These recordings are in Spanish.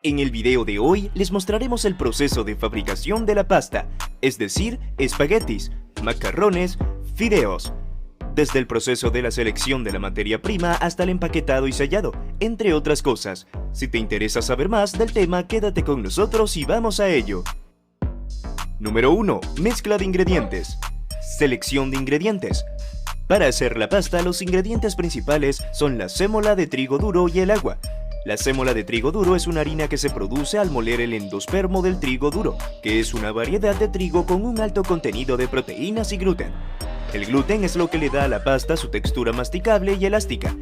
En el video de hoy les mostraremos el proceso de fabricación de la pasta, es decir, espaguetis, macarrones, fideos. Desde el proceso de la selección de la materia prima hasta el empaquetado y sellado, entre otras cosas. Si te interesa saber más del tema, quédate con nosotros y vamos a ello. Número 1. Mezcla de ingredientes. Selección de ingredientes. Para hacer la pasta, los ingredientes principales son la sémola de trigo duro y el agua. La sémola de trigo duro es una harina que se produce al moler el endospermo del trigo duro, que es una variedad de trigo con un alto contenido de proteínas y gluten. El gluten es lo que le da a la pasta su textura masticable y elástica.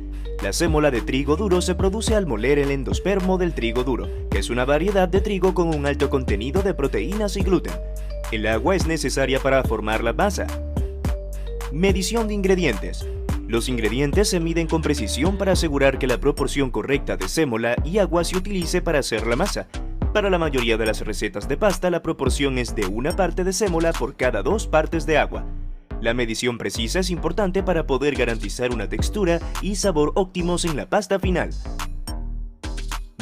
La sémola de trigo duro se produce al moler el endospermo del trigo duro, que es una variedad de trigo con un alto contenido de proteínas y gluten. El agua es necesaria para formar la masa. Medición de ingredientes. Los ingredientes se miden con precisión para asegurar que la proporción correcta de sémola y agua se utilice para hacer la masa. Para la mayoría de las recetas de pasta, la proporción es de 1 parte de sémola por cada 2 partes de agua. La medición precisa es importante para poder garantizar una textura y sabor óptimos en la pasta final.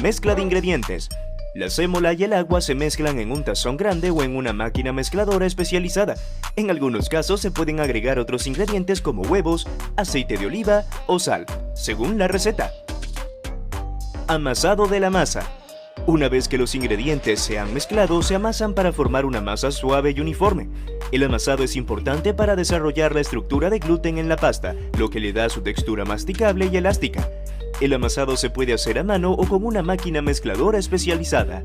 Mezcla de ingredientes. La sémola y el agua se mezclan en un tazón grande o en una máquina mezcladora especializada. En algunos casos se pueden agregar otros ingredientes como huevos, aceite de oliva o sal, según la receta. Amasado de la masa. Una vez que los ingredientes se han mezclado, se amasan para formar una masa suave y uniforme. El amasado es importante para desarrollar la estructura de gluten en la pasta, lo que le da su textura masticable y elástica. El amasado se puede hacer a mano o con una máquina mezcladora especializada.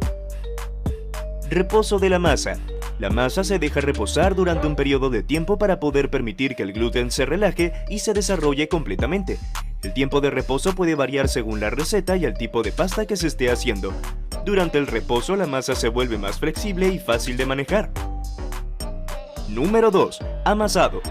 Reposo de la masa. La masa se deja reposar durante un periodo de tiempo para poder permitir que el gluten se relaje y se desarrolle completamente. El tiempo de reposo puede variar según la receta y el tipo de pasta que se esté haciendo. Durante el reposo, la masa se vuelve más flexible y fácil de manejar. Número 2. Amasado.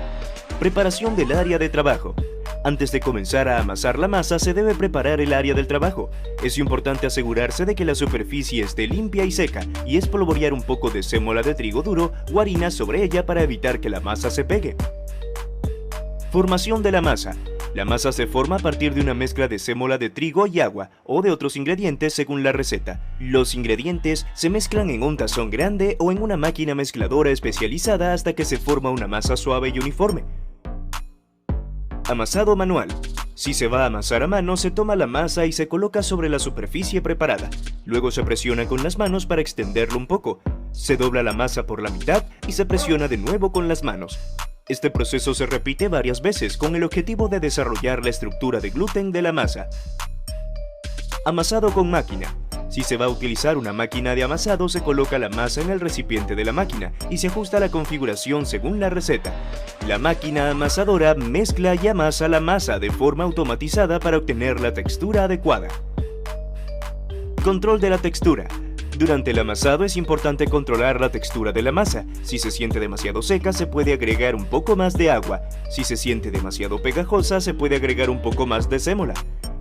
Preparación del área de trabajo. Antes de comenzar a amasar la masa, se debe preparar el área del trabajo. Es importante asegurarse de que la superficie esté limpia y seca, y espolvorear un poco de sémola de trigo duro o harina sobre ella para evitar que la masa se pegue. Formación de la masa. La masa se forma a partir de una mezcla de sémola de trigo y agua, o de otros ingredientes según la receta. Los ingredientes se mezclan en un tazón grande o en una máquina mezcladora especializada hasta que se forma una masa suave y uniforme. Amasado manual. Si se va a amasar a mano, se toma la masa y se coloca sobre la superficie preparada. Luego se presiona con las manos para extenderlo un poco. Se dobla la masa por la mitad y se presiona de nuevo con las manos. Este proceso se repite varias veces con el objetivo de desarrollar la estructura de gluten de la masa. Amasado con máquina. Si se va a utilizar una máquina de amasado, se coloca la masa en el recipiente de la máquina y se ajusta la configuración según la receta. La máquina amasadora mezcla y amasa la masa de forma automatizada para obtener la textura adecuada. Control de la textura. Durante el amasado es importante controlar la textura de la masa. Si se siente demasiado seca, se puede agregar un poco más de agua. Si se siente demasiado pegajosa, se puede agregar un poco más de sémola.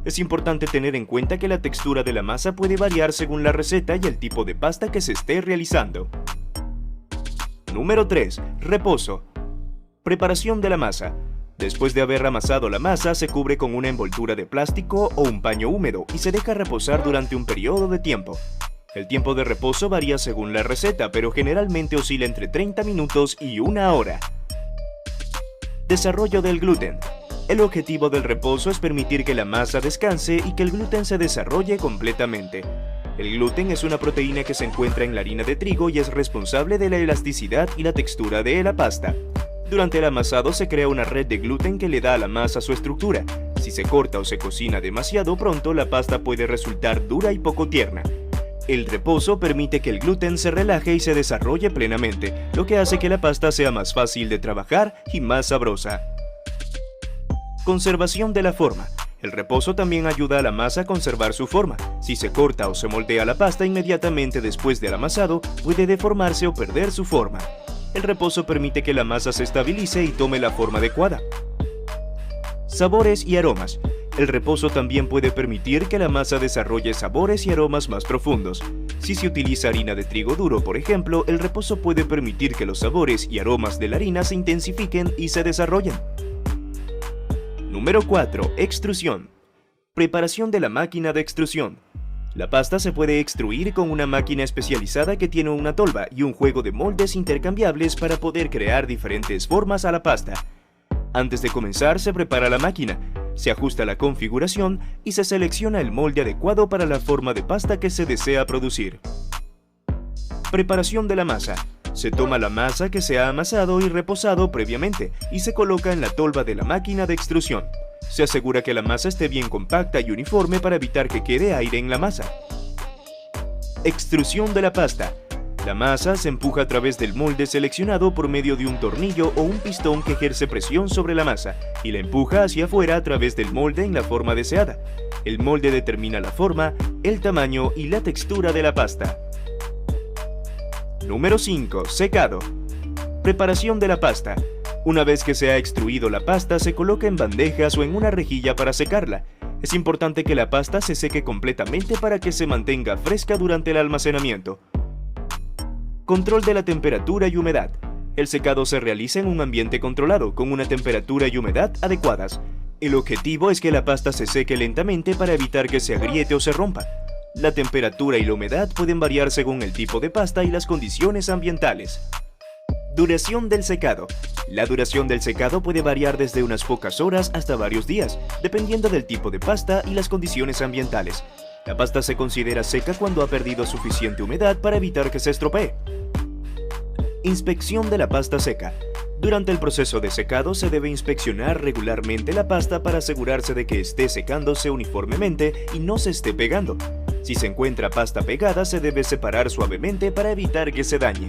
Es importante tener en cuenta que la textura de la masa puede variar según la receta y el tipo de pasta que se esté realizando. Número 3. Reposo. Preparación de la masa. Después de haber amasado la masa, se cubre con una envoltura de plástico o un paño húmedo y se deja reposar durante un periodo de tiempo. El tiempo de reposo varía según la receta, pero generalmente oscila entre 30 minutos y 1 hora. Desarrollo del gluten. El objetivo del reposo es permitir que la masa descanse y que el gluten se desarrolle completamente. El gluten es una proteína que se encuentra en la harina de trigo y es responsable de la elasticidad y la textura de la pasta. Durante el amasado se crea una red de gluten que le da a la masa su estructura. Si se corta o se cocina demasiado pronto, la pasta puede resultar dura y poco tierna. El reposo permite que el gluten se relaje y se desarrolle plenamente, lo que hace que la pasta sea más fácil de trabajar y más sabrosa. Conservación de la forma. El reposo también ayuda a la masa a conservar su forma. Si se corta o se moldea la pasta inmediatamente después del amasado, puede deformarse o perder su forma. El reposo permite que la masa se estabilice y tome la forma adecuada. Sabores y aromas. El reposo también puede permitir que la masa desarrolle sabores y aromas más profundos. Si se utiliza harina de trigo duro, por ejemplo, el reposo puede permitir que los sabores y aromas de la harina se intensifiquen y se desarrollen. Número 4. Extrusión. Preparación de la máquina de extrusión. La pasta se puede extruir con una máquina especializada que tiene una tolva y un juego de moldes intercambiables para poder crear diferentes formas a la pasta. Antes de comenzar se prepara la máquina, se ajusta la configuración y se selecciona el molde adecuado para la forma de pasta que se desea producir. Preparación de la masa. Se toma la masa que se ha amasado y reposado previamente y se coloca en la tolva de la máquina de extrusión. Se asegura que la masa esté bien compacta y uniforme para evitar que quede aire en la masa. Extrusión de la pasta. La masa se empuja a través del molde seleccionado por medio de un tornillo o un pistón que ejerce presión sobre la masa y la empuja hacia afuera a través del molde en la forma deseada. El molde determina la forma, el tamaño y la textura de la pasta. Número 5. Secado. Preparación de la pasta. Una vez que se ha extruido la pasta, se coloca en bandejas o en una rejilla para secarla. Es importante que la pasta se seque completamente para que se mantenga fresca durante el almacenamiento. Control de la temperatura y humedad. El secado se realiza en un ambiente controlado, con una temperatura y humedad adecuadas. El objetivo es que la pasta se seque lentamente para evitar que se agriete o se rompa. La temperatura y la humedad pueden variar según el tipo de pasta y las condiciones ambientales. Duración del secado. La duración del secado puede variar desde unas pocas horas hasta varios días, dependiendo del tipo de pasta y las condiciones ambientales. La pasta se considera seca cuando ha perdido suficiente humedad para evitar que se estropee. Inspección de la pasta seca. Durante el proceso de secado se debe inspeccionar regularmente la pasta para asegurarse de que esté secándose uniformemente y no se esté pegando. Si se encuentra pasta pegada, se debe separar suavemente para evitar que se dañe.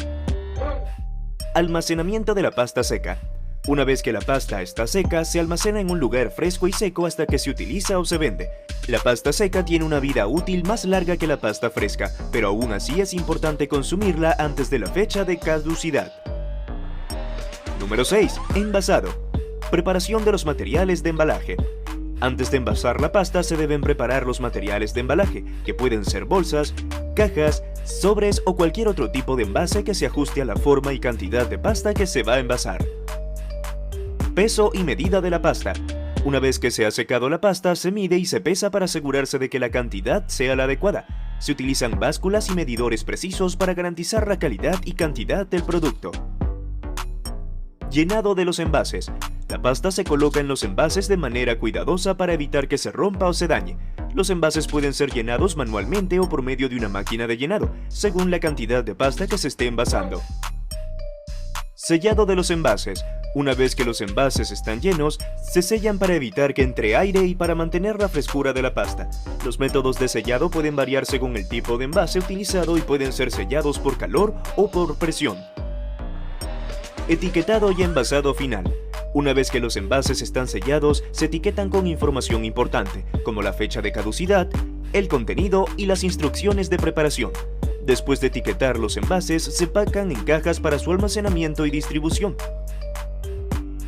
Almacenamiento de la pasta seca. Una vez que la pasta está seca, se almacena en un lugar fresco y seco hasta que se utiliza o se vende. La pasta seca tiene una vida útil más larga que la pasta fresca, pero aún así es importante consumirla antes de la fecha de caducidad. Número 6. Envasado. Preparación de los materiales de embalaje. Antes de envasar la pasta se deben preparar los materiales de embalaje, que pueden ser bolsas, cajas, sobres o cualquier otro tipo de envase que se ajuste a la forma y cantidad de pasta que se va a envasar. Peso y medida de la pasta. Una vez que se ha secado la pasta, se mide y se pesa para asegurarse de que la cantidad sea la adecuada. Se utilizan básculas y medidores precisos para garantizar la calidad y cantidad del producto. Llenado de los envases. La pasta se coloca en los envases de manera cuidadosa para evitar que se rompa o se dañe. Los envases pueden ser llenados manualmente o por medio de una máquina de llenado, según la cantidad de pasta que se esté envasando. Sellado de los envases. Una vez que los envases están llenos, se sellan para evitar que entre aire y para mantener la frescura de la pasta. Los métodos de sellado pueden variar según el tipo de envase utilizado y pueden ser sellados por calor o por presión. Etiquetado y envasado final. Una vez que los envases están sellados, se etiquetan con información importante, como la fecha de caducidad, el contenido y las instrucciones de preparación. Después de etiquetar los envases, se empacan en cajas para su almacenamiento y distribución.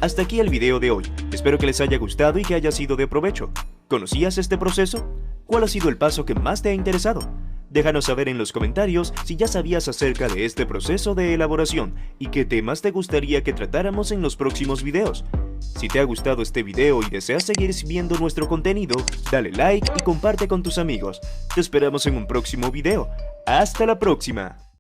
Hasta aquí el video de hoy. Espero que les haya gustado y que haya sido de provecho. ¿Conocías este proceso? ¿Cuál ha sido el paso que más te ha interesado? Déjanos saber en los comentarios si ya sabías acerca de este proceso de elaboración y qué temas te gustaría que tratáramos en los próximos videos. Si te ha gustado este video y deseas seguir viendo nuestro contenido, dale like y comparte con tus amigos. Te esperamos en un próximo video. ¡Hasta la próxima!